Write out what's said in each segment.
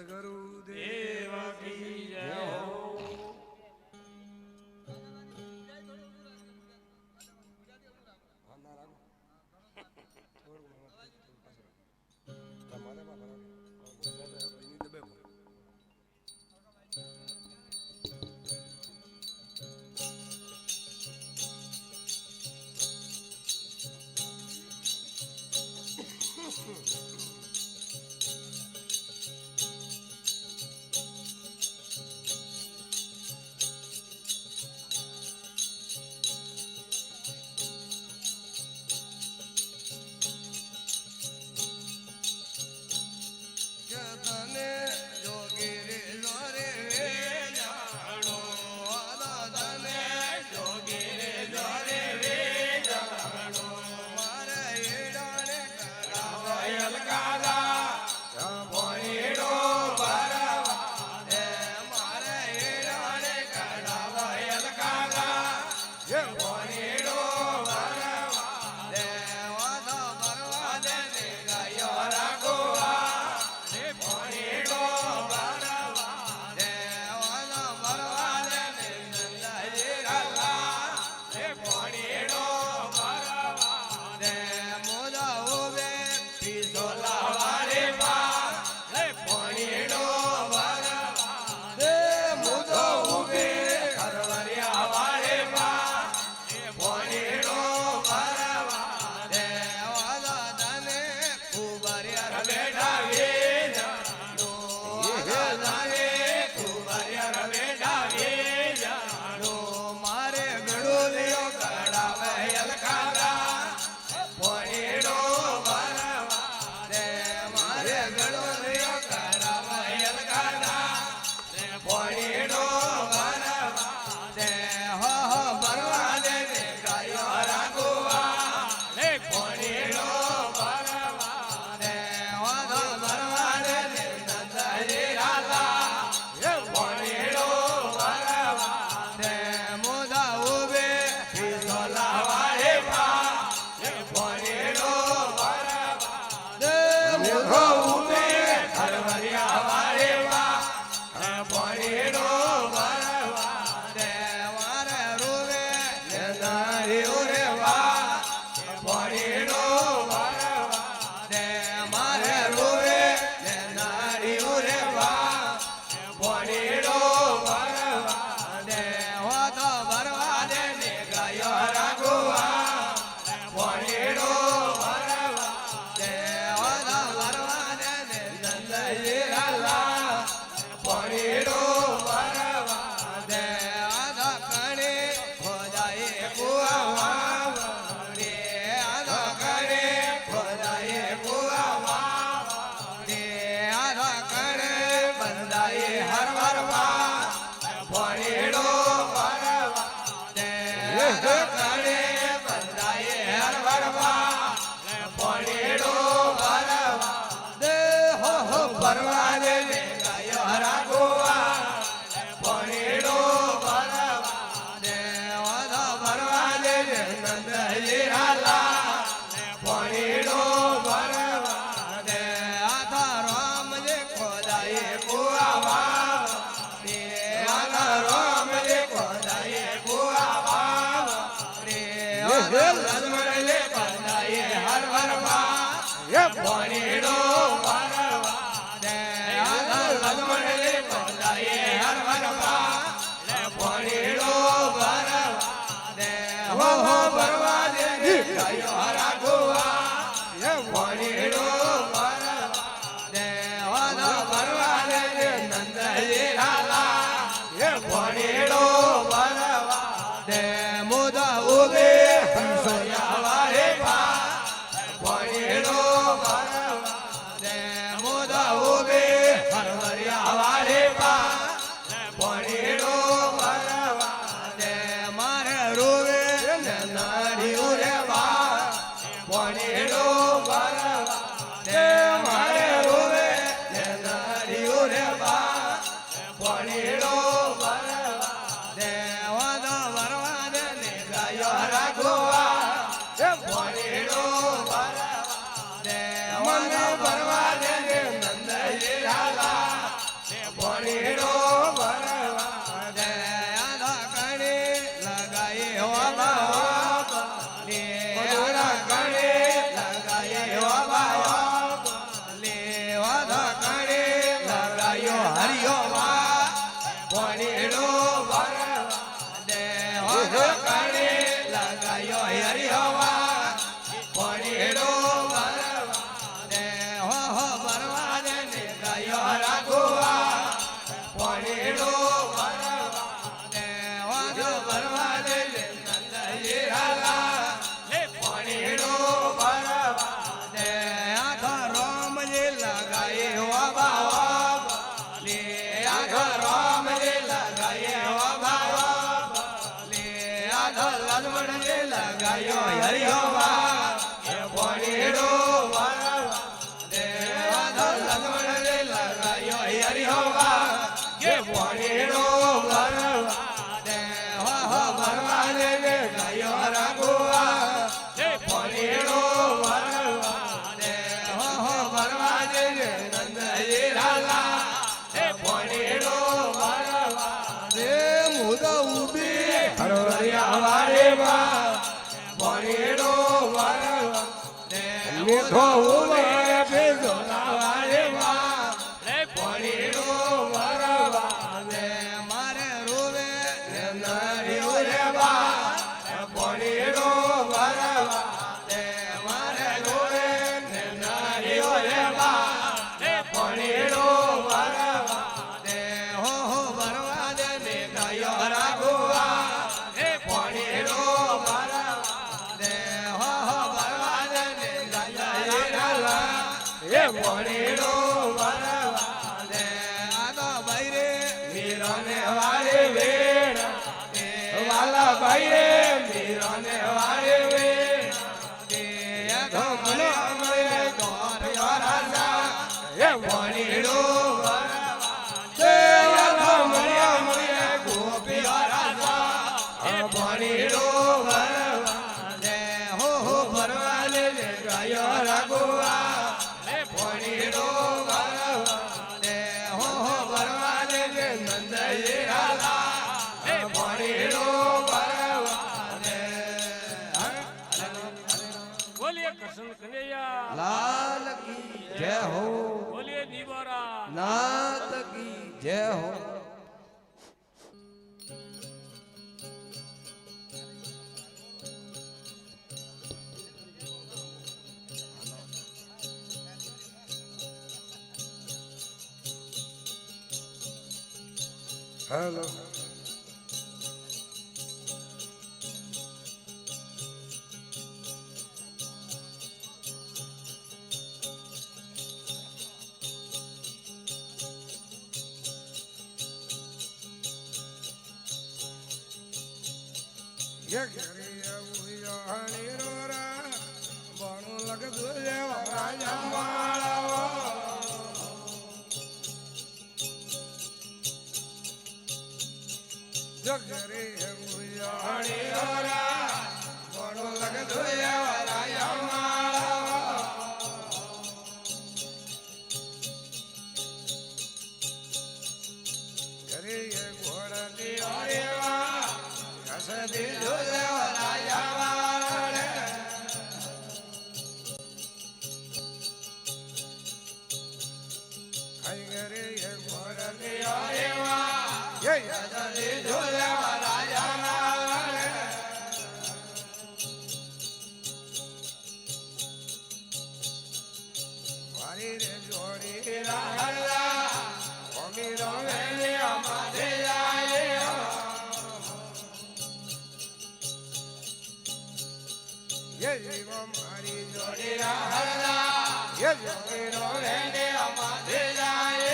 સદગુરુ દેવ કી જય હો. હરિ હોવા એ ભણીડો વરવા દેવા લક્ષ્મણ રે લગાયો હરિ હોવા એ ભણીડો વરવા દેવા વરવા રે ગાયો રઘુવા એ ભણીડો વરવા દેવા વરવા રે નંદજી લાલા એ ભણીડો વરવા રે મુદા ઉભી હરિયા વારે માં ભણીડો વરવા મીઠો ઉમે ભેજો લાવારે માં ભણીડો વરવા ને મારે રોવે નરિયો રે બા ભણીડો વરવા ને મારે રોવે નરિયો રે બા ભણીડો વરવા ને હો વરવા દે ને ગયો રાઘુવા એ ભણીડો વરવા ને હો વરવા દે ને એ ભણીડો વરવા દે આદો ભાઈ રે મીરાને વારે વેણ વાલા ભાઈ રે મીરાને વારે વેણ આદો મને અમરે ગોર રાજા એ ભણીડો વરવા દે આદો મને અમરે ગોપી રાજા એ ભણીડો વરવા દે હો ભરવા લે ગાયો રઘુવા ભણીડો વરવા દે હો વરવા દે નંદજી લાલા એ ભણીડો વરવા દે બોલીએ કૃષ્ણ કનૈયા લાલ કી જય હો બોલીએ નિવારા નાથ કી જય હો હેલો બણું લગતું રાજા માળાઓ જગરે મુયાણી ઓરા બણો લગતો રાજા માળા ઘરે ઘોડની ઓરેવા હસદી જોયા રાજા માળા ખાઈ ઘરે ઘોડની ઓરેવા હસદી જોયા રાજા માળા વારી રે જોડી રાહલા ઓમી રોમે અમારે જાય ये जीवा मारी जोड़ी रहला ये जोड़ी रोने ने हमारे जाए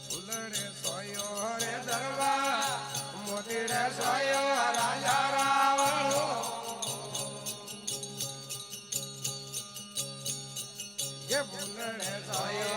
फुलड़े सोयो रे दरबार मोती रे सोयो राजा रावणो ये फुलड़े सोयो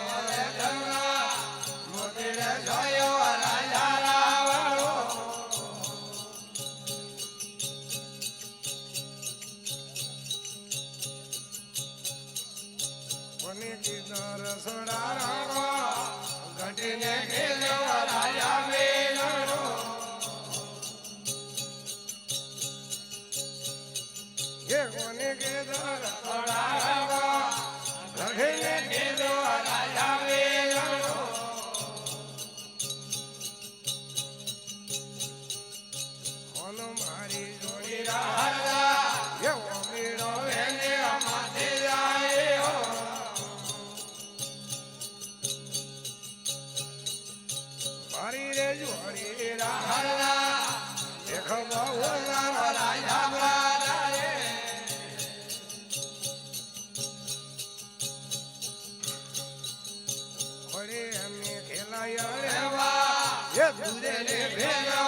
એ દૂધે ને ભેગા